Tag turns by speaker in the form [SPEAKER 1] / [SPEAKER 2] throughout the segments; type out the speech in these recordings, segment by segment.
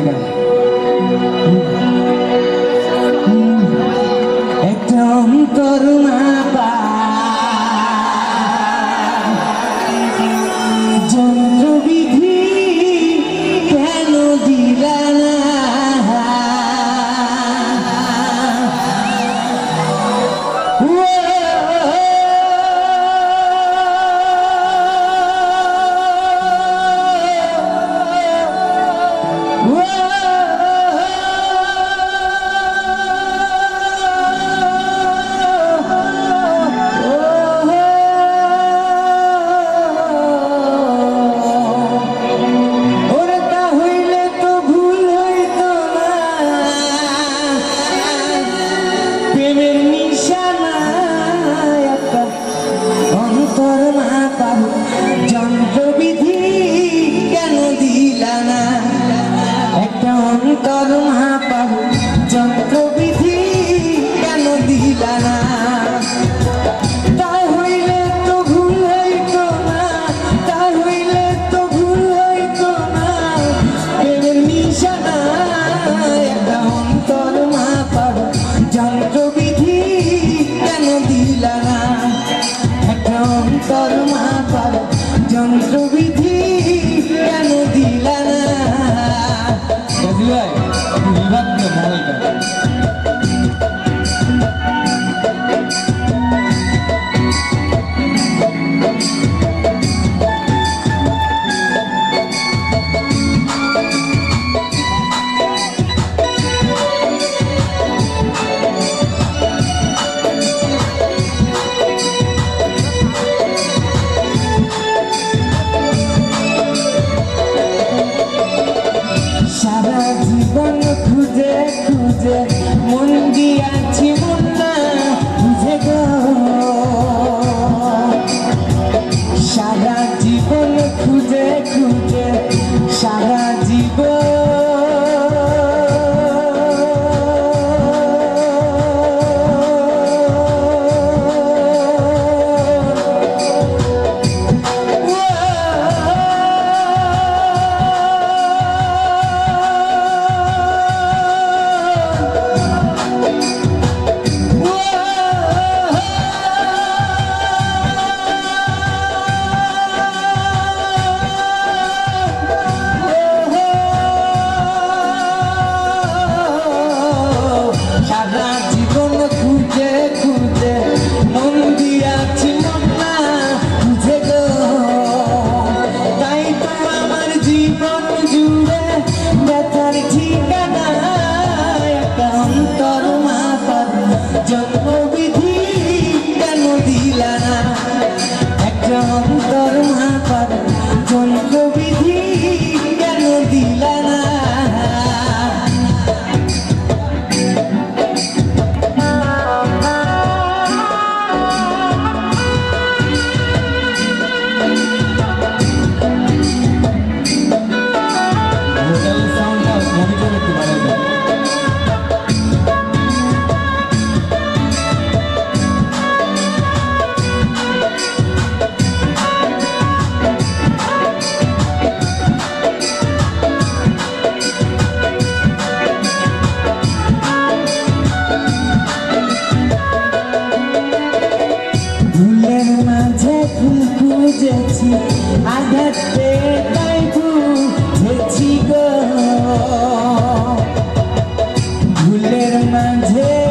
[SPEAKER 1] গান। একটা অন্তর না যন্ত্রবিধি কেন দিলা না যন্ত্রবিধি কেন দিলা না একটা অন্তর মহাপাহু যন্ত্রবিধি কেন দিলা না তা হইলে তো ভুল হইতো না তা হইলে তো ভুল হইতো না প্রেমের নিশানা একটা অন্তর মহাপাহু যন্ত্রবিধি কেন দিলা না একটা অন্তর মহাপাহু যন্ত্রবিধি কেন দিলা না সারা জীবন খুঁজে খুঁজে মন দিয়াছি মন না বুঝে গো সারা জীবন খুঁজে খুঁজে সারা জীবন জন্মবিধি কেন দিলা না একটা অন্তর মহাপার জন্মবিধি কেন দিলা না খুঁজেছি আঘাত পেয়ে তাই বুঝেছি গো ভুলের মাঝে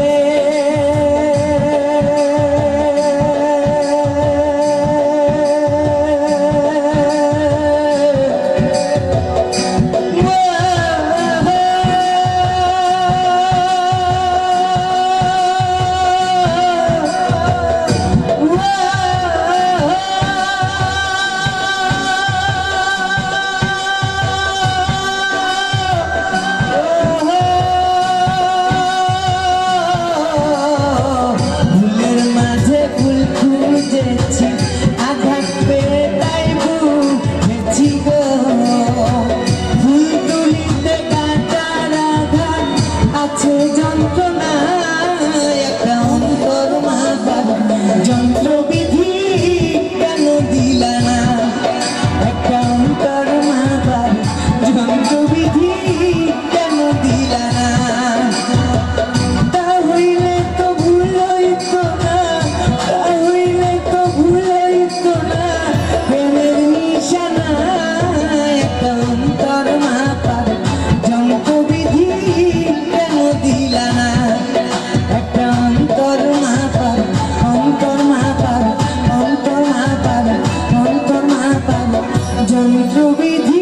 [SPEAKER 1] দিলা না একটা অন্তর মাপার অন্তর মাপার অন্তর মাপার অন্তর মাপার যন্ত্রবিধি